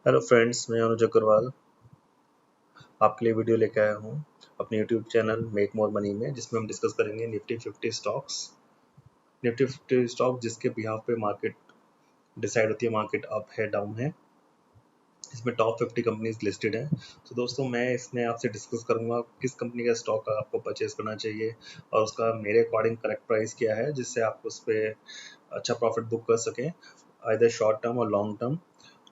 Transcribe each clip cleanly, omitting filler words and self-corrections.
Hello friends, मैं अनुज अग्रवाल आपके लिए वीडियो लेकर आया हूँ अपने YouTube channel make more money में, जिसमें हम डिस्कस करेंगे निफ्टी 50 स्टॉक्स। निफ्टी 50 स्टॉक जिसके बिहाफ पे मार्केट डिसाइड होती है, मार्केट अप है डाउन है। इसमें टॉप 50 कंपनीज लिस्टेड हैं। तो दोस्तों, मैं इसमें आपसे डिस्कस करूंगा किस कंपनी का स्टॉक आपको परचेज करना चाहिए और उसका मेरे अकॉर्डिंग करेक्ट प्राइस क्या है, जिससे आप उस पर अच्छा प्रॉफिट बुक कर सकें, आइदर शॉर्ट टर्म और लॉन्ग टर्म।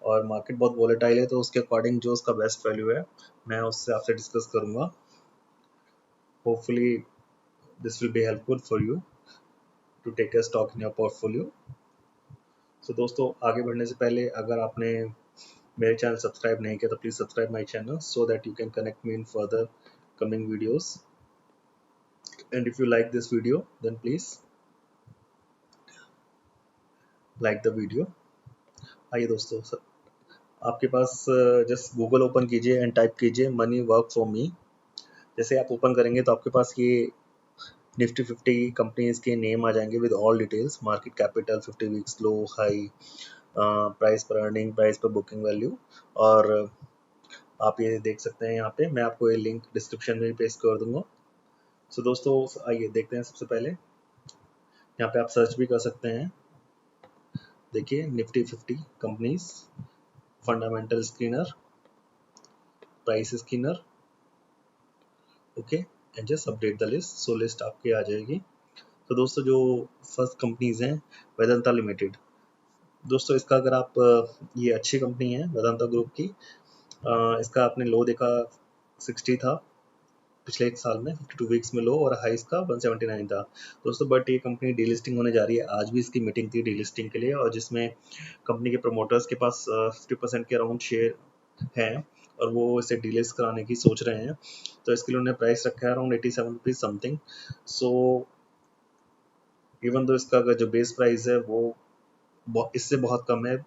और मार्केट बहुत वोलेटाइल है, तो उसके अकॉर्डिंग जो उसका बेस्ट वैल्यू है मैं उससे आपसे डिस्कस करूंगा। Hopefully this will be helpful for you to take a stock in your portfolio. So दोस्तों, आगे बढ़ने से पहले अगर आपने मेरे चैनल सब्सक्राइब नहीं किया तो please subscribe my channel so that you can connect me in further coming videos. And if you like this video, then please like the video. आइए दोस्तों, आपके पास जस्ट गूगल ओपन कीजिए एंड टाइप कीजिए money work for me. जैसे आप open करेंगे तो आपके पास ये निफ्टी 50 कंपनीज के नेम आ जाएंगे with all details, market capital, 50 weeks low, high, price पर अर्निंग, प्राइस पर बुकिंग वैल्यू। और आप ये देख सकते हैं, यहाँ पे मैं आपको ये लिंक डिस्क्रिप्शन में भी पेस्ट कर दूंगा। सो दोस्तों, आइए देखते हैं। सबसे पहले यहाँ पे आप सर्च भी कर सकते हैं। देखिए, Nifty 50 companies, fundamental screener, price screener, okay, and just update the list. So list आपकी आ जाएगी। तो दोस्तों, जो फर्स्ट कंपनीज हैं, वेदांता लिमिटेड। दोस्तों, इसका अगर आप ये अच्छी कंपनी है वेदांता ग्रुप की। इसका आपने लो देखा 60 था पिछले एक साल में, 52 वीक्स में लो, और हाई इसका 179 था दोस्तों। बट ये कंपनी डीलिस्टिंग होने जा रही है। आज भी इसकी मीटिंग थी डीलिस्टिंग के लिए, और जिसमें कंपनी के प्रमोटर्स के पास 50% के अराउंड शेयर हैं और वो इसे डीलिस्ट कराने की सोच रहे हैं। तो इसके लिए उन्होंने प्राइस रखा है around 87 rupees something. So even though इसका अगर जो बेस प्राइस है वो इससे बहुत कम है,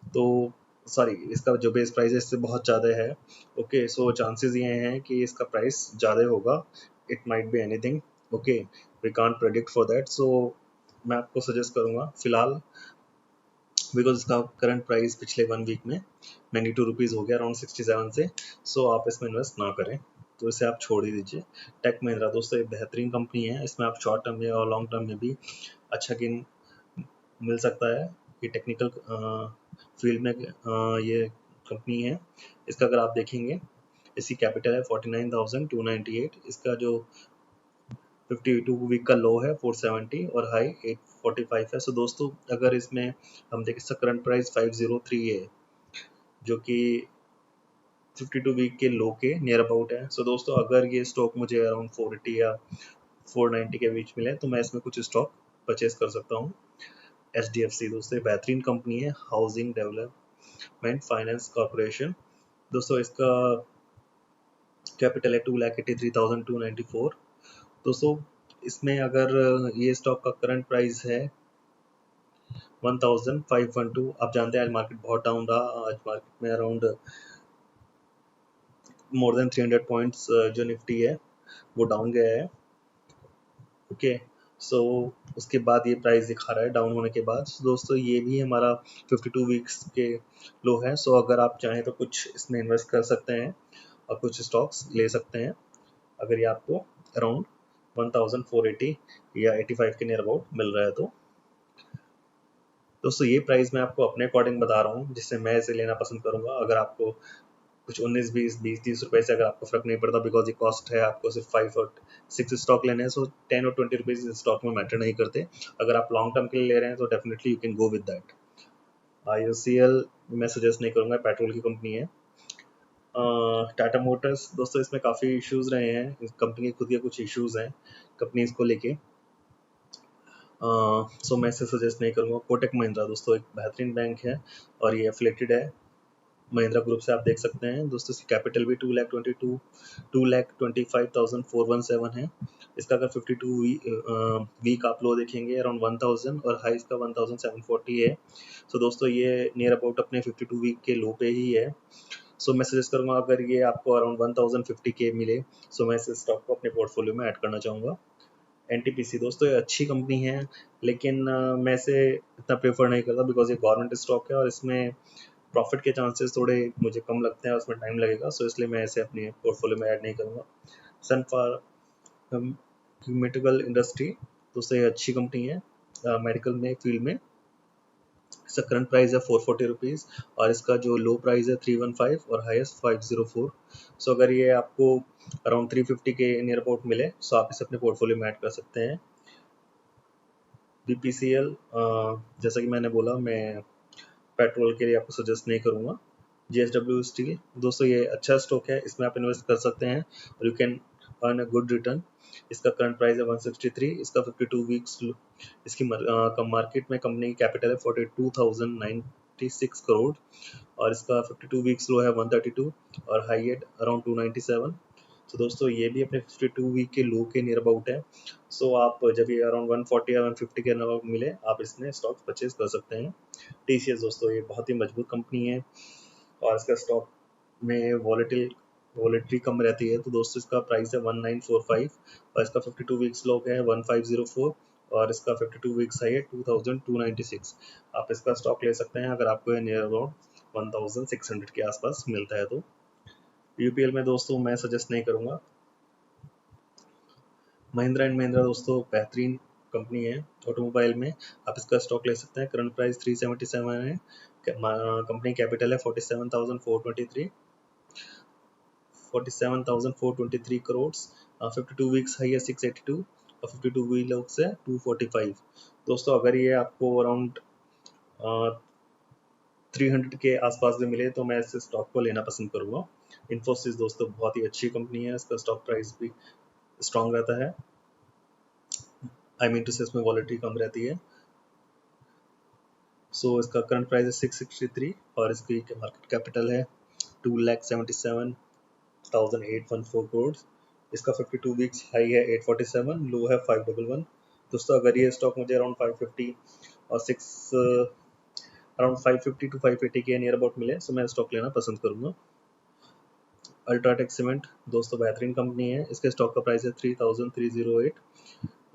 तो सॉरी, इसका जो बेस प्राइस है इससे बहुत ज़्यादा है। ओके, सो चांसेस ये हैं कि इसका प्राइस ज़्यादा होगा। It might be anything, okay, we can't predict for that. So मैं आपको सजेस्ट करूँगा फिलहाल, बिकॉज इसका करंट प्राइस पिछले 1 वीक में 92 रुपीज़ हो गया अराउंड 67 से। सो आप इसमें इन्वेस्ट ना करें, तो इसे आप छोड़ ही दीजिए। टेक महिंद्रा दोस्तों एक बेहतरीन कंपनी है। इसमें आप शॉर्ट टर्म में और लॉन्ग टर्म में भी अच्छा गेन मिल सकता है। ये टेक्निकल फील्ड में ये कंपनी है। इसका अगर आप देखेंगे, इसकी कैपिटल है 49,298। इसका जो 52 वीक का लो है 470 और हाई 845 है। सो दोस्तों, अगर इसमें हम देखें, इसका करंट प्राइस 503 है, जो कि 52 वीक के लो के नियर अबाउट है। सो दोस्तों, अगर ये स्टॉक मुझे अराउंड 480 या 490 के बीच मिले तो मैं इसमें कुछ स्टॉक परचेज कर सकता हूँ। HDFC दोस्तों बेहतरीन कंपनी है, हाउसिंग डेवलपमेंट फाइनेंस कॉर्पोरेशन। दोस्तों, इसका कैपिटल है 2,83,294। दोस्तों, इसमें अगर ये स्टॉक का करंट प्राइस है 1,512। आप जानते हैं आज मार्केट बहुत डाउन रहा। आज मार्केट में अराउंड मोर देन 300 पॉइंट्स जो निफ्टी है वो डाउन गया है। ओके, सो उसके बाद ये प्राइस दिखा रहा है डाउन होने के बाद। दोस्तों, ये भी हमारा 52 वीक्स के लो है। सो अगर आप चाहें तो कुछ इसमें इन्वेस्ट कर सकते हैं और कुछ स्टॉक्स ले सकते हैं, अगर ये आपको अराउंड 1,480 या 85 के नियर अबाउट मिल रहा है तो। दोस्तों, ये प्राइस मैं आपको अपने अकॉर्डिंग बता रहा हूँ, जिससे मैं इसे लेना पसंद करूँगा। अगर आपको कुछ 19, 20, 30 रुपए से अगर आपको फर्क नहीं पड़ता, बिकॉज ये कॉस्ट है, आपको सिर्फ 5 और 6 स्टॉक लेने हैं, सो 10 और 20 रुपीज स्टॉक में मैटर नहीं करते। अगर आप लॉन्ग टर्म के लिए ले रहे हैं तो definitely you can go with that. IOCL मैं सजेस्ट नहीं करूँगा, पेट्रोल की कंपनी है। टाटा मोटर्स दोस्तों, इसमें काफ़ी इश्यूज रहे हैं। इस कंपनी के खुद के कुछ इश्यूज हैं कंपनीज को लेके, सो मैं इसे सजेस्ट नहीं करूँगा। कोटक महिंद्रा दोस्तों एक बेहतरीन बैंक है और ये एफिलेटेड है महिंद्रा ग्रुप से, आप देख सकते हैं दोस्तों। इसकी कैपिटल भी 2,25,417 है। इसका अगर 52 वीक आप लो देखेंगे अराउंड 1,000 और हाई इसका 1,740 है। सो दोस्तों, ये नियर अबाउट अपने 52 वीक के लो पे ही है। सो मैं सजेस्ट करूँगा, अगर ये आपको अराउंड 1,050 के मिले, सो मैं इस स्टॉक को अपने पोर्टफोलियो में ऐड करना चाहूँगा। NTPC दोस्तों ये अच्छी कंपनी है, लेकिन मैं इसे इतना प्रेफर नहीं करता, बिकॉज ये गवर्नमेंट स्टॉक है और इसमें प्रॉफिट के चांसेस थोड़े मुझे कम लगते हैं, उसमें टाइम लगेगा, सो इसलिए मैं इसे अपने पोर्टफोलियो में ऐड नहीं करूँगा। सन फार्मास्यूटिकल इंडस्ट्री, दोस्तों ये अच्छी कंपनी है मेडिकल में फील्ड में। इसका करंट प्राइस है 440 रुपीज़ और इसका जो लो प्राइस है 315 और हाईएस्ट 504। सो अगर ये आपको अराउंड 350 के नियर अबाउट मिले सो आप इसे अपने पोर्टफोलियो में ऐड कर सकते हैं। बीपीसीएल, जैसा कि मैंने बोला, मैं पेट्रोल के लिए आपको सजेस्ट नहीं करूँगा। जेएसडब्ल्यू स्टील, दोस्तों ये अच्छा स्टॉक है, इसमें आप इन्वेस्ट कर सकते हैं और you can earn a good return. इसका करंट प्राइस है 163, इसका 52 वीक्स, इसकी मार्केट में कंपनी की कैपिटल है 42,096 करोड़ और इसका 52 वीक्स लो है 132 और हाई है अराउंड 297। तो दोस्तों ये भी अपने 52 वीक के लो के नियर अबाउट है। सो आप जब ये अराउंड 140 या 150 के अराउंड मिले आप इसमें स्टॉक परचेज कर सकते हैं। टीसीएस, दोस्तों ये बहुत ही मजबूत कंपनी है और इसका स्टॉक में वॉलेटिलिटी कम रहती है। तो दोस्तों इसका प्राइस है 1945 और इसका 52 वीक्स लो है 1504 और इसका 52 वीक्स हाई है 2296। आप इसका स्टॉक ले सकते हैं अगर आपको नियर अबाउट 1600 के आसपास मिलता है तो। यूपीएल में दोस्तों मैं सजेस्ट नहीं करूँगा। महिंद्रा एंड महिंद्रा, दोस्तों बेहतरीन कंपनी है ऑटोमोबाइल में, आप इसका स्टॉक ले सकते हैं। करंट प्राइस 377 है, कंपनी कैपिटल है 47,423 करोड़, 52 वीक्स हाई है 682 और 52 वीक लोग से 245। दोस्तों अगर ये आपको अराउंड 300 के आसपास भी मिले तो मैं इस स्टॉक को लेना पसंद करूँगा। इन्फोसिस, दोस्तों बहुत ही अच्छी कंपनी है, इसका स्टॉक प्राइस भी स्ट्रॉन्ग रहता है, आई मीन टू से इसमें वॉलेटिलिटी कम रहती है। सो इसका करंट प्राइस है 663 और इसकी मार्केट कैपिटल है 2,77,814 करोड़। इसका 52 वीक्स हाई है 847, लो है 511। दोस्तों अगर ये स्टॉक मुझे अराउंड 550 और 550 टू 580 के नियर अबाउट मिले तो मैं स्टॉक लेना पसंद करूंगा। अल्ट्राटेक सीमेंट, दोस्तों बेहतरीन कंपनी है, इसके स्टॉक का प्राइस है 3,308,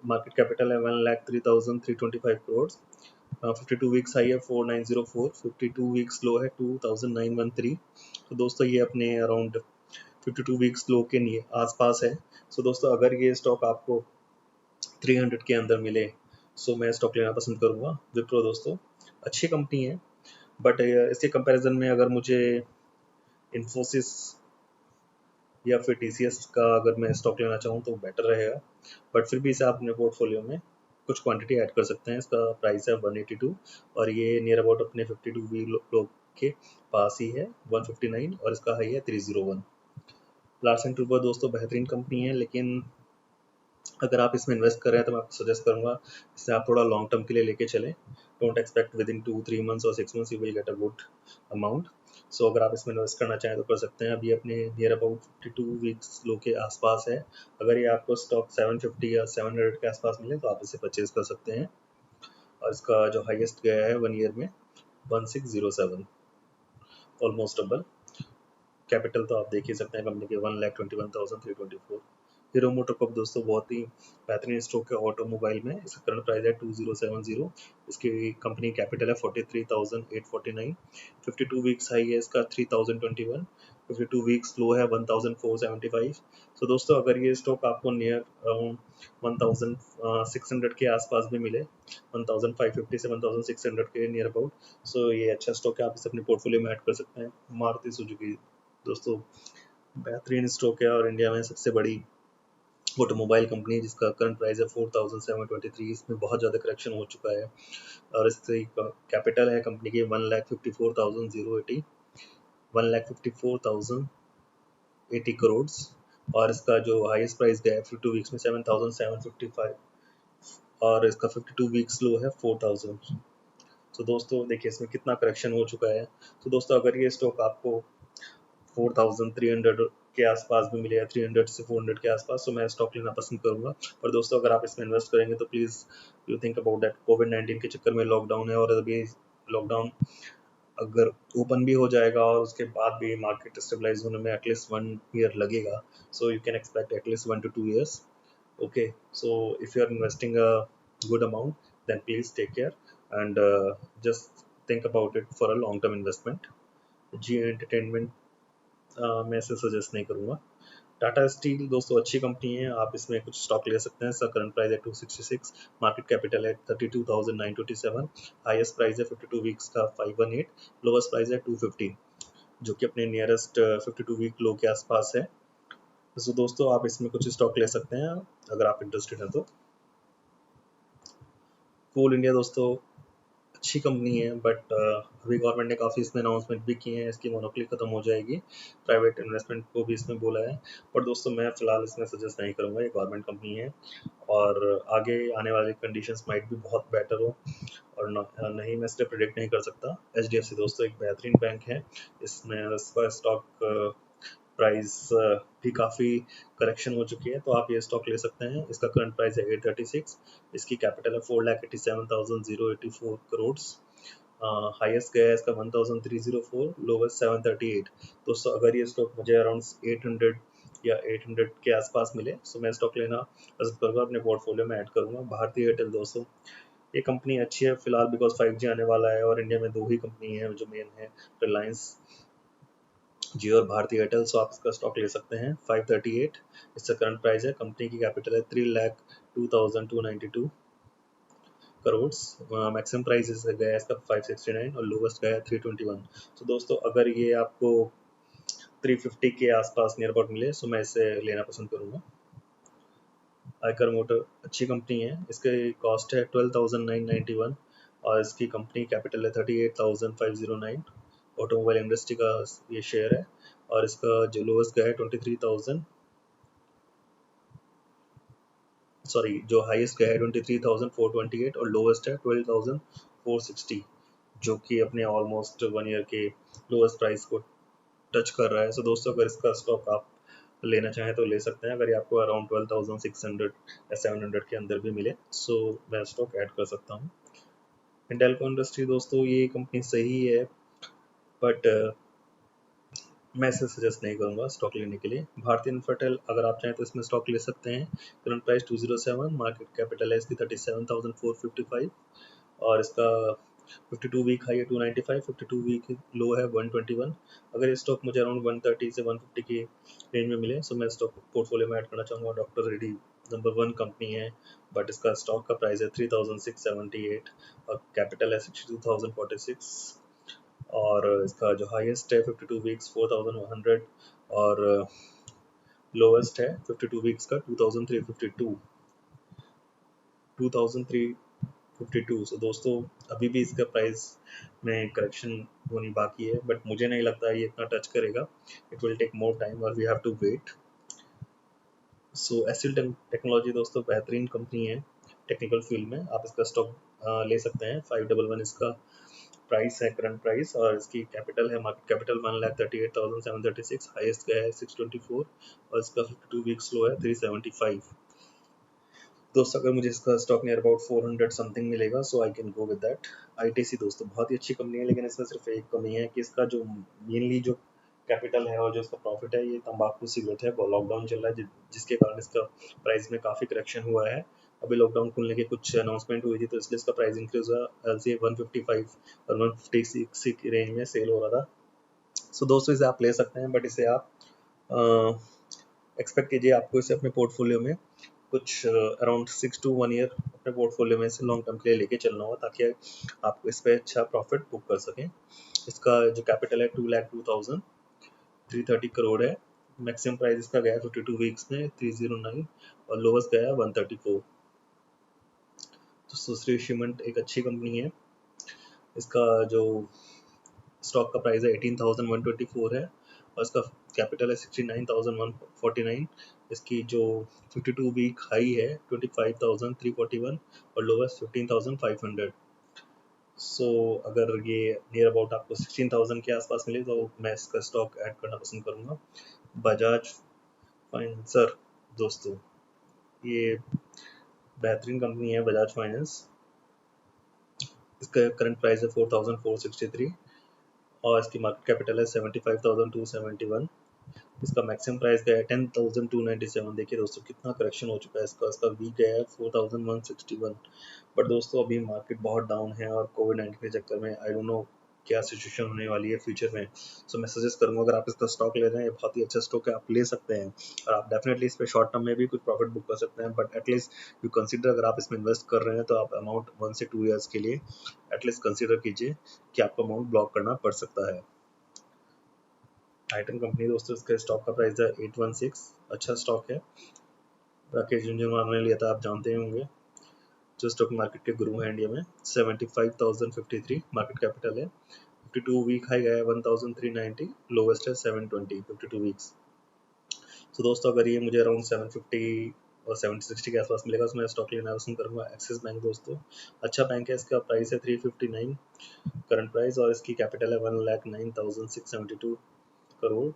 मार्केट कैपिटल है 1,03,325 करोड़, 52 वीक्स हाई है 4,904, 52 वीक्स लो है 2,913। तो दोस्तों ये अपने अराउंड 52 वीक्स लो के आसपास है। सो दोस्तों अगर ये स्टॉक आपको 300 के अंदर मिले सो मैं स्टॉक लेना पसंद करूँगा। विप्रो, दोस्तों अच्छी कंपनी है बट इसके कंपैरिजन में अगर मुझे इन्फोसिस या फिर टीसीएस का अगर मैं स्टॉक लेना चाहूँ तो बेटर रहेगा, बट फिर भी इसे आप अपने पोर्टफोलियो में कुछ क्वांटिटी ऐड कर सकते हैं। इसका प्राइस है 182 और ये नियर अबाउट अपने 52 वी लोग के पास ही है 159 और इसका हाई है 301। लार्सन टूबर, दोस्तों बेहतरीन कंपनी है, लेकिन अगर आप इसमें इन्वेस्ट कर रहे हैं तो मैं आपको सजेस्ट करूंगा इससे आप थोड़ा लॉन्ग टर्म के लिए लेके चलें। Don't expect within 2-3 months और 6 months you will get a good amount. So अगर आप इसमें इन्वेस्ट करना चाहें तो कर सकते हैं। अभी अपने नियर अबाउट 52 वीक्स लो के आसपास है, अगर ये आपको स्टॉक 750 या 700 के आसपास मिले तो आप इसे परचेज कर सकते हैं और इसका जो हाईएस्ट गया है 1 ईयर में 1607, ऑलमोस्ट डबल। कैपिटल तो आप देख ही सकते हैं कंपनी के 1,21,324। हीरो मोटोकॉर्प, दोस्तों बहुत ही बेहतरीन स्टॉक है ऑटोमोबाइल में, इसका करंट प्राइस है 2070, इसकी कंपनी कैपिटल है 43,849, 52 वीक्स हाई है इसका 3,021, 52 वीक्स लो है 1,475। सो दोस्तों अगर ये स्टॉक आपको नियर अराउंड 1,600 के आसपास भी मिले, 1,550 से 1,600 के नियर अबाउट, सो ये अच्छा स्टॉक है, आप इसे अपने पोर्टफोलियो में ऐड कर सकते हैं। मारुति सुजुकी, दोस्तों बेहतरीन स्टॉक है और इंडिया में सबसे बड़ी ऑटोमोबाइल कंपनी, जिसका करंट प्राइस है 4,723, इसमें बहुत ज़्यादा करेक्शन हो चुका है और इसकी कैपिटल है कंपनी की 1,54,080, 1,54,080 करोड़ और इसका जो हाईएस्ट प्राइस गया है 52 वीक्स में 7,755 और इसका 52 वीक्स लो है 4,000। तो दोस्तों देखिए इसमें कितना करेक्शन हो चुका है। तो दोस्तों अगर ये स्टॉक आपको 4,300 के आसपास भी मिले या 300 से 400 के आसपास तो मैं स्टॉक लेना पसंद करूंगा। पर दोस्तों अगर आप इसमें इन्वेस्ट करेंगे तो please you think about that कोविड-19 के चक्कर में लॉकडाउन है और अभी लॉकडाउन अगर ओपन भी हो जाएगा और उसके बाद भी मार्केट स्टेबलाइज होने में एटलीस्ट 1 ईयर लगेगा, so you can expect at least 1 to 2 years। Okay, so if you are investing a good amount then please take care and just think about it for a long term investment। Zee entertainment मैं इसे suggest नहीं करूँगा। Tata steel दोस्तों अच्छी company है, आप इसमें कुछ स्टॉक ले सकते हैं। इसका करंट प्राइस है 266, मार्केट कैपिटल है 32,927, हाईएस्ट प्राइस है 52 वीक्स का 518, लोवेस्ट प्राइस है 250, जो कि अपने नियरेस्ट 52 वीक लो के आसपास है। तो दोस्तों आप इसमें कुछ स्टॉक ले सकते हैं अगर आप इंटरेस्टेड हैं तो। कोल इंडिया दोस्तों अच्छी कंपनी है, बट अभी गवर्नमेंट ने काफ़ी इसमें अनाउंसमेंट भी किए हैं, इसकी मोनोपोली खत्म हो जाएगी, प्राइवेट इन्वेस्टमेंट को भी इसमें बोला है। पर दोस्तों मैं फिलहाल इसमें सजेस्ट नहीं करूँगा, ये गवर्नमेंट कंपनी है और आगे आने वाली कंडीशंस माइट भी बहुत बेटर हो, और नहीं मैं इसलिए प्रिडिक्ट नहीं कर सकता। एच दोस्तों एक बेहतरीन बैंक है, इसमें इसका स्टॉक प्राइस भी काफ़ी करेक्शन हो चुकी है, तो आप ये स्टॉक ले सकते हैं। इसका करंट प्राइस है 836, इसकी कैपिटल है 4,87,084 करोड़, हाईएस्ट गया है इसका 1,304, लोवेस्ट 738। दोस्तों अगर ये स्टॉक मुझे अराउंड 800 या 800 के आसपास मिले तो मैं स्टॉक लेना पसंद करूँगा, अपने पोर्टफोलियो में ऐड करूँगा। भारतीय एयरटेल दोस्तों ये कंपनी अच्छी है फिलहाल, बिकॉज 5G आने वाला है और इंडिया में दो ही कंपनी है जो मेन है, रिलायंस जियो और भारतीय एयरटेल। सो आप इसका स्टॉक ले सकते हैं 538, इसका करंट प्राइस है। कंपनी की कैपिटल है 3,02,292 करोड़, मैक्सिमम प्राइस गया है इसका 569 और लोवेस्ट गया है 321। तो दोस्तों अगर ये आपको 350 के आसपास नियर अबाउट मिले तो मैं इसे लेना पसंद करूँगा। आयकर मोटर अच्छी कंपनी है, इसके कॉस्ट है 12,991 और इसकी कंपनी कैपिटल है 38,509। ऑटोमोबाइल इंडस्ट्री का ये शेयर है और इसका जो लोवेस्ट गया है 23,000, सॉरी जो हाईएस्ट गया है 23,428 और लोवेस्ट है 12,460, जो कि अपने ऑलमोस्ट 1 ईयर के लोवेस्ट प्राइस को टच कर रहा है। सो दोस्तों अगर इसका स्टॉक आप लेना चाहें तो ले सकते हैं, अगर ये आपको अराउंड 12,600 या 700 के अंदर भी मिले सो मैं स्टॉक ऐड कर सकता हूँ। हिंडाल्को इंडस्ट्री दोस्तों ये कंपनी सही है, बट मैं इसे सजेस्ट नहीं करूँगा स्टॉक लेने के लिए। भारतीय इन्फ्राटेल अगर आप चाहें तो इसमें स्टॉक ले सकते हैं। करंट प्राइस 207, मार्केट कैपिटल है इसकी 37,455 और इसका 52 वीक हाई है 295, 52 वीक लो है 121। अगर ये स्टॉक मुझे अराउंड 130 से 150 की रेंज में मिले तो मैं स्टॉक पोर्टफोलियो में ऐड करना चाहूँगा। डॉक्टर रेड्डी नंबर 1 कंपनी है, बट इसका स्टॉक का प्राइस है 3,678 और कैपिटल है 62,046 और इसका जो हाईएस्ट है 52 वीक्स 4,100 और लोवेस्ट है 52 वीक्स का 2,352। सो दोस्तों अभी भी इसका प्राइस में करेक्शन होनी बाकी है, बट मुझे नहीं लगता ये इतना टच करेगा, it will take more time और we have to wait. So एसिल टेक्नोलॉजी दोस्तों बेहतरीन कंपनी है टेक्निकल फील्ड में, आप इसका स्टॉक ले सकते हैं। 511 इसका प्राइस है करंट प्राइस और इसकी कैपिटल है मार्केट कैपिटल 1,38,736, हाईएस्ट गया है 624 और इसका 52 वीक्स लो है 375। दोस्तों अगर मुझे इसका स्टॉक नियर अबाउट 400 समथिंग मिलेगा so I can go with that. ITC दोस्तों बहुत ही अच्छी कंपनी है, लेकिन इसमें सिर्फ एक कमी है कि इसका जो मेनली जो कैपिटल है और जो इसका प्रॉफिट है ये तंबाकू सिगरेट है। लॉकडाउन चल रहा है जिसके कारण इसका प्राइस में काफ़ी करेक्शन हुआ है। अभी लॉकडाउन खुलने के कुछ अनाउंसमेंट हुई थी तो इसलिए इसका प्राइस इंक्रीज हुआ, एलसी 155 और 156 की रेंज में सेल हो रहा था। सो दोस्तों इसे आप ले सकते हैं, बट इसे आप एक्सपेक्ट कीजिए आपको इसे अपने पोर्टफोलियो में कुछ अराउंड 6 to 1 ईयर अपने पोर्टफोलियो में से लॉन्ग टर्म के लिए लेके चलना होगा ताकि आप इस पर अच्छा प्रॉफिट बुक कर सकें। इसका जो कैपिटल है 2,02,330 करोड़ है। मैक्सिमम प्राइस इसका गया 52 वीक्स में 309 और लोवेस्ट गया 134। तो सुश्री सीमेंट एक अच्छी कंपनी है, इसका जो स्टॉक का प्राइस है 18,124 है और इसका कैपिटल है 69,149। इसकी जो 52 वीक हाई है 25,341 और लोवेस्ट 15,500। सो अगर ये नियर अबाउट आपको 16,000 के आसपास मिले तो मैं इसका स्टॉक ऐड करना पसंद करूँगा। बजाज फाइनेंसर दोस्तों ये बेहतरीन कंपनी है बजाज फाइनेंस, इसका करंट प्राइस है 4,463 और इसकी मार्केट कैपिटल है 75,271। इसका मैक्सिमम प्राइस गया है 10,297। देखिए दोस्तों कितना करेक्शन हो चुका है इसका वीक गया है 4,161। बट दोस्तों अभी मार्केट बहुत डाउन है और कोविड-19 के चक्कर में आई डोंट नो क्या सिचुएशन होने वाली है फ्यूचर में। सो मैं सजेस्ट करूँगा अगर आप इसका स्टॉक ले रहे हैं, बहुत ही अच्छा स्टॉक है, आप ले सकते हैं और आप डेफिनेटली इस पे शॉर्ट टर्म में भी कुछ प्रॉफिट बुक कर सकते हैं। बट एटलीस्ट यू कंसीडर, अगर आप इसमें इन्वेस्ट कर रहे हैं तो आप अमाउंट 1 से 2 ईयर्स के लिए एटलीस्ट कंसीडर कीजिए कि आपको अमाउंट ब्लॉक करना पड़ सकता है। टाइटन कंपनी दोस्तों, इसके स्टॉक का प्राइस है 816, अच्छा स्टॉक है। राकेश झुंझुनवाला ने लिया था, आप जानते ही होंगे, जो स्टॉक मार्केट के गुरु हैं इंडिया में। 75,053 मार्केट कैपिटल है। 52 वीक हाई गया है 1390, लोवेस्ट है 720 52 वीक्स। तो दोस्तों अगर ये मुझे अराउंड 750 और 760 के आसपास मिलेगा तो मैं स्टॉक लेना पसंद करूंगा। एक्सिस बैंक दोस्तों अच्छा बैंक है, इसका प्राइस है 359 करंट प्राइस और इसकी कैपिटल है 1,09,672 करोड़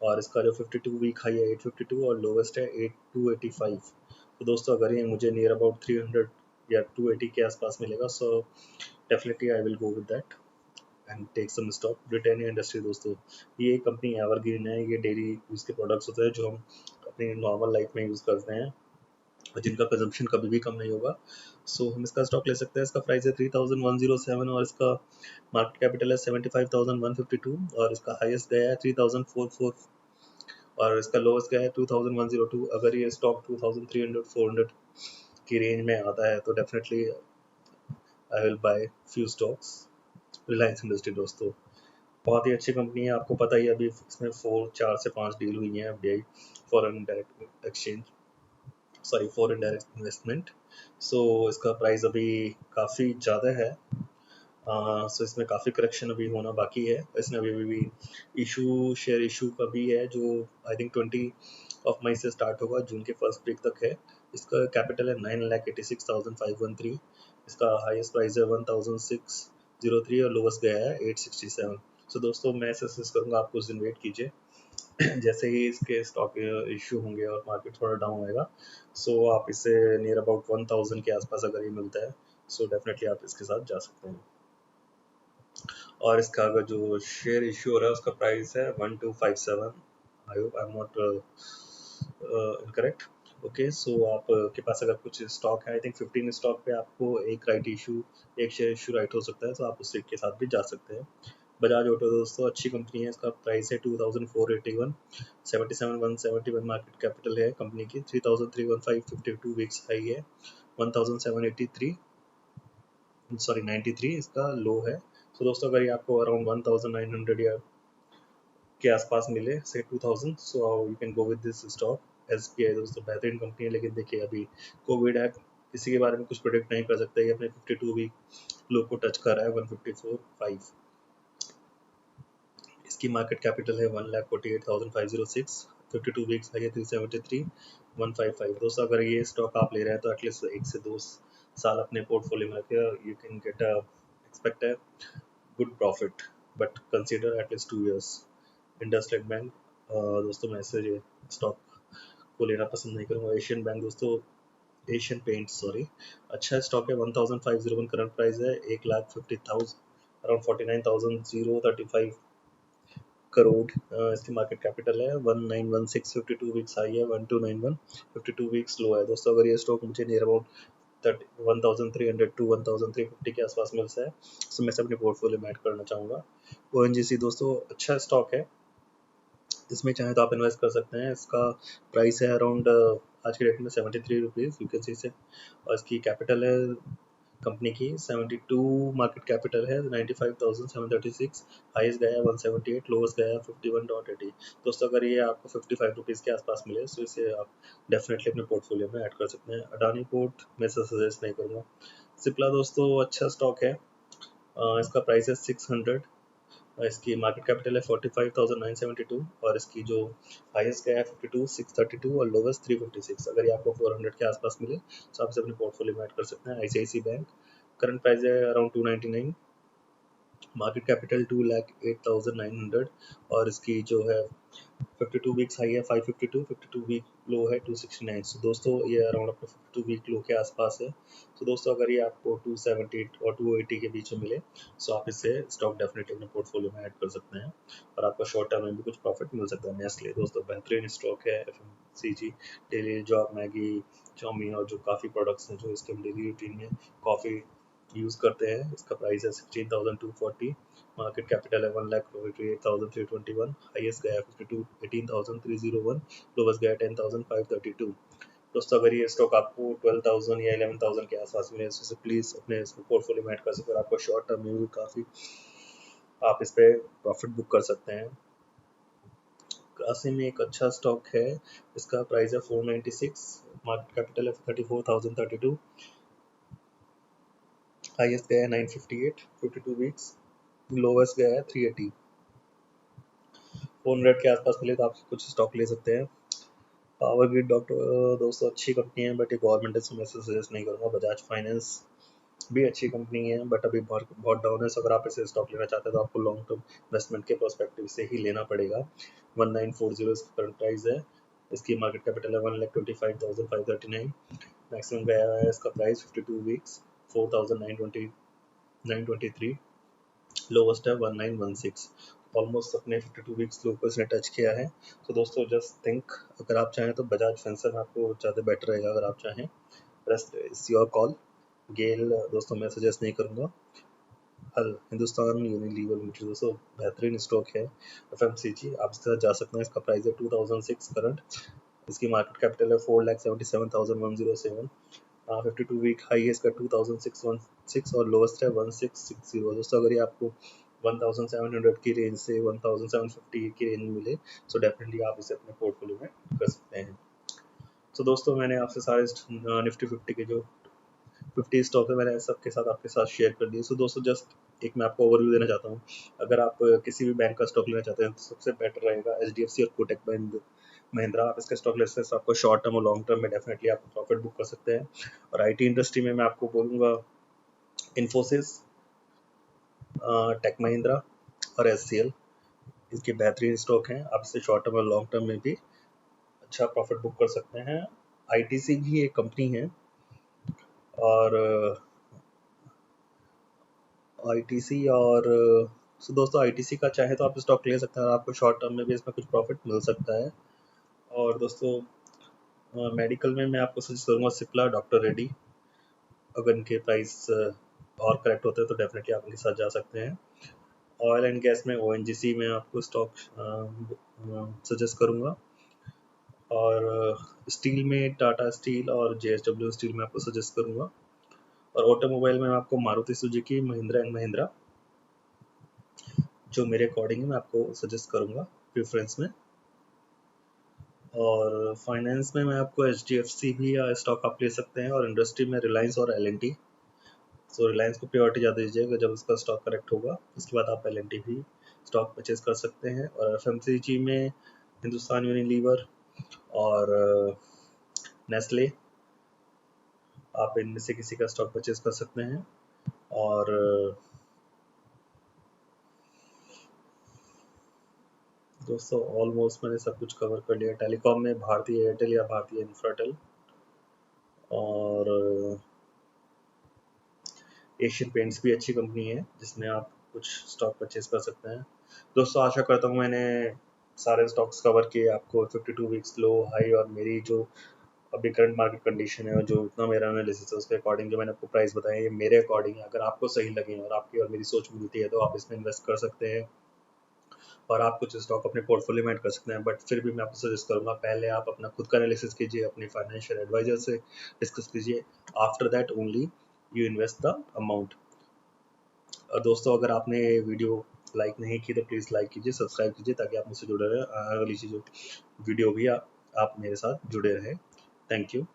और इसका जो 52 वीक हाई है 852 और लोवेस्ट है 285। तो दोस्तों अगर ये मुझे नियर अबाउट 300 या 280 के आसपास मिलेगा so definitely I will go with that and take some stock. Britannia industry दोस्तों, ये कंपनी एवरग्रीन है, ये डेली यूज़ के प्रोडक्ट्स होते हैं जो हम अपनी नॉर्मल लाइफ में यूज़ करते हैं और जिनका कंजम्पशन कभी भी कम नहीं होगा। सो हम इसका स्टॉक ले सकते हैं। इसका प्राइस है 3107 और इसका मार्केट कैपिटल है 75,152 और इसका हाईएस्ट गया है 3,404 और इसका लोवेस्ट गया है 2,102। अगर ये स्टॉक 2,300 400 की रेंज में आता है तो definitely I will buy few stocks. Reliance industry दोस्तों बहुत ही अच्छी कंपनी है, आपको पता ही है, अभी इसमें 4 से 5 डील हुई हैं FDI, foreign direct exchange, sorry foreign direct investment. So इसका प्राइस अभी काफ़ी ज़्यादा है। सो इसमें काफ़ी करेक्शन अभी होना बाकी है। इसमें अभी इशू, शेयर इशू का भी है जो आई थिंक 20 मई से स्टार्ट होगा, जून के फर्स्ट वीक तक है। इसका कैपिटल है 9,86,513। इसका हाईएस्ट प्राइस है 1,603 और लोवेस्ट गया है 867। सो दोस्तों मैं सजेस्ट करूँगा आप कुछ दिन वेट कीजिए जैसे ही इसके स्टॉक इशू होंगे और मार्केट थोड़ा डाउन होएगा सो आप इसे नियर अबाउट 1000 के आसपास अगर ये मिलता है सो डेफिनेटली आप इसके साथ जा सकते हैं। और इसका अगर जो शेयर इशू हो रहा है उसका प्राइस है 1257। I hope I am not incorrect. Okay so आप के पास अगर कुछ स्टॉक है, आई थिंक 15 स्टॉक पे आपको एक शेयर इशू राइट हो सकता है, तो आप उसके साथ भी जा सकते हैं। बजाज ऑटो दोस्तों अच्छी कंपनी है, इसका प्राइस है 2481, 77,171 मार्केट कैपिटल है कंपनी की, 3,315 52 वीक्स हाई है, 1,783 सॉरी 93 इसका लो है। तो दोस्तों अगर ये आपको अराउंड 1900 या के आसपास मिले से 2000 so you can go with this stock. SBI दोस्तों बेहतरीन कंपनी है, लेकिन देखिए अभी कोविड है, किसी के बारे में कुछ प्रोडिक्ट नहीं कर सकते। ये अपने 52 वीक लो को टच कर रहा है 154.5। इसकी मार्केट कैपिटल है 1,48,506, 52 वीक्स है 373 155। दोस्तों अगर ये स्टॉक आप ले रहे हैं तो एटलीस्ट 1 से 2 साल अपने पोर्टफोलियो में रखिए, you can get a expect a good profit, but consider at least 2 years. IndusInd bank दोस्तों मैं इसे स्टॉक को लेना पसंद नहीं करूँगा। एशियन बैंक दोस्तों, एशियन पेंट सॉरी, अच्छा स्टॉक है 1501 करंट प्राइस है 1,50,000 अराउंड 49,035 करोड़। इसकी मार्केट कैपिटल है 1916, 52 वीक्स हाई है 1291, 52 वीक्स लो है। दोस्तों अगर ये स्टॉक मुझे नियर अबाउट 1300 टू 1350 के आसपास मिलता है तो मैं इसे अपने पोर्टफोलियो में ऐड करना चाहूँगा। ओएनजीसी दोस्तों अच्छा स्टॉक है, इसमें चाहे तो आप इन्वेस्ट कर सकते हैं। इसका प्राइस है अराउंड आज के डेट में 73 रुपीज़ यू कैन सी से, और इसकी कैपिटल है कंपनी की 72, मार्केट कैपिटल है 95,736, हाईएस्ट गया है 178, लोवेस्ट गया है 51.80। दोस्तों अगर ये आपको 55 रुपीज़ के आसपास मिले तो इसे आप डेफिनेटली अपने पोर्टफोलियो में ऐड कर सकते हैं। अडानी पोर्ट मैं सजेस्ट नहीं करूँगा। सिप्ला दोस्तों अच्छा स्टॉक है, इसका प्राइस है 600, इसकी मार्केट कैपिटल है 45,972 और इसकी जो हाईएस्ट गया है 52 632 और लोवेस्ट 356। अगर ये आपको 400 के आसपास मिले तो आप इसे अपने पोर्टफोलियो में ऐड कर सकते हैं। आईसीआईसी बैंक करंट प्राइस है अराउंड 299, मार्केट कैपिटल 2,08,900 और इसकी जो है 52 वीक्स हाई है 552, 52 वीक लो है 269। सो दोस्तों ये अराउंड अपने 52 वीक लो के आसपास है। तो दोस्तों अगर ये आपको 270 और 280 के बीच में मिले सो आप इससे स्टॉक डेफिनेटली अपने पोर्टफोलियो में ऐड कर सकते हैं और आपका शॉर्ट टर्म में भी कुछ प्रॉफिट मिल सकता है। नेस्ले दोस्तों बेहतरीन स्टॉक है, FMCG, daily job, Maggi, chowmein और जो काफ़ी प्रोडक्ट्स हैं जो इसके डेली रूटीन में, कॉफ़ी यूज़ करते हैं। इसका प्राइस है 16,240, मार्केट कैपिटल है 1,58,321, हाईएस्ट गया 18,301, लोवेस्ट गया 10,532। दोस्तों अगर ये स्टॉक आपको 12,000 या 11,000 के आसपास मिले तो प्लीज़ अपने इसको पोर्टफोलियो में ऐड कर सकते हैं। आपको शॉर्ट टर्म में भी काफ़ी आप इस पर प्रॉफिट बुक कर सकते हैं। कासिम में एक अच्छा स्टॉक है, इसका प्राइस है 496, मार्केट कैपिटल है 34,032, हाईएस्ट गया है 958, 52 वीक्स, लोवेस्ट गया है 380। 400 के आसपास मिले तो आप कुछ स्टॉक ले सकते हैं। पावर ग्रिड डॉक्टर दोस्तों अच्छी कंपनी है, बट ये गवर्नमेंट है, मैं सजेस्ट नहीं करूँगा। बजाज फाइनेंस भी अच्छी कंपनी है, बट अभी बहुत डाउन है। सो अगर आप इसे स्टॉक लेना चाहते हैं तो आपको लॉन्ग टर्म इन्वेस्टमेंट के पर्सपेक्टिव से ही लेना पड़ेगा। 1940 इसकी करंट प्राइस है, इसकी मार्केट कैपिटल है 1,25,539, मैक्सिमम गया है इसका प्राइस 52 वीक्स 4,923, लोवेस्ट है 1916, ऑलमोस्ट अपने 52 वीक्स लो को इसने टच किया है। तो दोस्तों जस्ट थिंक, अगर आप चाहें तो बजाज फिनसर्व आपको ज़्यादा बेटर रहेगा अगर आप चाहें, रेस्ट इज योर कॉल। गेल दोस्तों मैं सजेस्ट नहीं करूँगा। हल हिंदुस्तान यूनिलीवर लिमिटेड दोस्तों बेहतरीन स्टॉक है, एफएमसीजी आप इसके साथ जा सकते हैं। इसका प्राइस है 2006 करंट, इसकी मार्केट कैपिटल है 4,77,107, 52 वीक हाई है इसका 2616 और लोवेस्ट है 1660। दोस्तों अगर ये आपको 1700 की रेंज से 1750 की रेंज में मिले तो डेफिनेटली आप इसे अपने पोर्टफोलियो में कर सकते हैं। तो दोस्तों मैंने आपसे सारे निफ्टी 50 के जो 50 स्टॉक है मैंने सबके साथ आपके साथ शेयर कर दिए। सो दोस्तों जस्ट एक मैं आपको ओवरव्यू देना चाहता हूँ। अगर आप किसी भी बैंक का स्टॉक लेना चाहते हैं तो सबसे बेटर रहेगा एचडीएफसी और कोटक महिंद्रा। आप इसका स्टॉक ले सकते हैं, आपको शॉर्ट टर्म और लॉन्ग टर्म में डेफिनेटली आप प्रॉफिट बुक कर सकते हैं। और आईटी इंडस्ट्री में मैं आपको बोलूँगा इन्फोसिस, टेक महिंद्रा और एचसीएल, इसके बेहतरीन स्टॉक हैं। आप इसे शॉर्ट टर्म और लॉन्ग टर्म में भी अच्छा प्रॉफिट बुक कर सकते हैं। आईटीसी भी एक कंपनी है, और आईटीसी और सो दोस्तों आईटीसी का चाहे तो आप स्टॉक ले सकते हैं और आपको शॉर्ट टर्म में भी इसमें कुछ प्रॉफिट मिल सकता है। और दोस्तों मेडिकल में मैं आपको सजेस्ट करूँगा सिप्ला, डॉक्टर रेड्डी, अगर इनके प्राइस और करेक्ट होते हैं तो डेफिनेटली आप इनके साथ जा सकते हैं। ऑयल एंड गैस में ओएनजीसी में आपको स्टॉक सजेस्ट करूँगा, और स्टील में टाटा स्टील और जेएसडब्ल्यू स्टील में आपको सजेस्ट करूँगा, और ऑटोमोबाइल में आपको मारुति सुजुकी, महिंद्रा एंड महिंद्रा जो मेरे अकॉर्डिंग मैं आपको सजेस्ट करूँगा प्रेफरेंस में। और फाइनेंस में मैं आपको एचडीएफसी भी या स्टॉक आप ले सकते हैं, और इंडस्ट्री में रिलायंस और एलएनटी। सो रिलायंस को प्रायोरिटी ज़्यादा दीजिएगा, जब उसका स्टॉक करेक्ट होगा उसके बाद आप एलएनटी भी स्टॉक परचेज कर सकते हैं। और एफएमसीजी में हिंदुस्तान यूनिलीवर और नेस्ले, आप इनमें से किसी का स्टॉक परचेज कर सकते हैं। और दोस्तों ऑलमोस्ट मैंने सब कुछ कवर कर लिया। टेलीकॉम में भारतीय एयरटेल या भारतीय इंफ्राटेल, और एशियन पेंट्स भी अच्छी कंपनी है जिसमें आप कुछ स्टॉक परचेज कर सकते हैं। दोस्तों आशा करता हूँ मैंने सारे स्टॉक्स कवर किए, आपको 52 वीक्स लो हाई और मेरी जो अभी करंट मार्केट कंडीशन है और जो इतना मेरा एनालिसिस है उसके अकॉर्डिंग जो मैंने आपको प्राइस बताया ये मेरे अकॉर्डिंग है। अगर आपको सही लगे और आपकी और मेरी सोच मिलती है तो आप इसमें इन्वेस्ट कर सकते हैं और आप कुछ स्टॉक अपने पोर्टफोलियो में ऐड कर सकते हैं। बट फिर भी मैं आपको सजेस्ट करूंगा पहले आप अपना खुद का एनालिसिस कीजिए, अपने फाइनेंशियल एडवाइजर से डिस्कस कीजिए, after that only you invest the amount. और दोस्तों अगर आपने वीडियो लाइक नहीं की तो प्लीज़ लाइक कीजिए, सब्सक्राइब कीजिए ताकि आप मुझसे जुड़े रहें, अगली चीज़ों वीडियो भी आप मेरे साथ जुड़े रहें। Thank you.